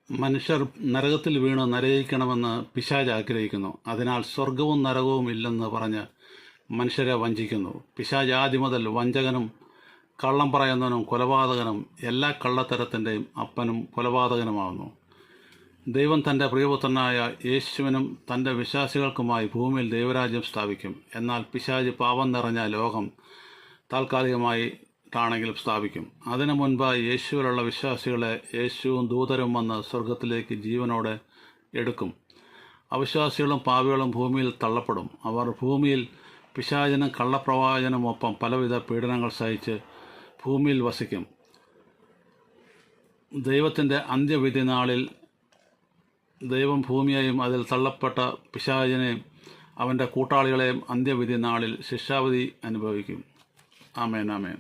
മനുഷ്യർ നരകത്തിൽ വീണ് നരകിക്കണമെന്ന് പിശാച് ആഗ്രഹിക്കുന്നു. അതിനാൽ സ്വർഗവും നരകവും ഇല്ലെന്ന് പറഞ്ഞ് മനുഷ്യരെ വഞ്ചിക്കുന്നു. പിശാച് ആദ്യം മുതൽ വഞ്ചകനും കള്ളം പറയുന്നവനും കൊലപാതകനും എല്ലാ കള്ളത്തരത്തിൻ്റെയും അപ്പനും കൊലപാതകനുമാകുന്നു. ദൈവം തൻ്റെ പ്രിയപുത്രനായ യേശുവിനും തൻ്റെ വിശ്വാസികൾക്കുമായി ഭൂമിയിൽ ദൈവരാജ്യം സ്ഥാപിക്കും. എന്നാൽ പിശാച് പാപം നിറഞ്ഞ ലോകം താൽക്കാലികമായിട്ടാണെങ്കിലും സ്ഥാപിക്കും. അതിനു മുൻപായി യേശുവിലുള്ള വിശ്വാസികളെ യേശുവും ദൂതരും വന്ന് സ്വർഗത്തിലേക്ക് ജീവനോടെ എടുക്കും. അവിശ്വാസികളും പാപികളും ഭൂമിയിൽ തള്ളപ്പെടും. അവർ ഭൂമിയിൽ പിശാചിനും കള്ളപ്രവാചനുമൊപ്പം പലവിധ പീഡനങ്ങൾ സഹിച്ച് ഭൂമിയിൽ വസിക്കും. ദൈവത്തിൻ്റെ അന്ത്യവിധി നാളിൽ ദൈവം ഭൂമിയെയും അതിൽ തള്ളപ്പെട്ട പിശാചിനെയും അവൻ്റെ കൂട്ടാളികളെയും അന്ത്യവിധി നാളിൽ ശിക്ഷാവിധി അനുഭവിക്കും. ആമേൻ, ആമേൻ.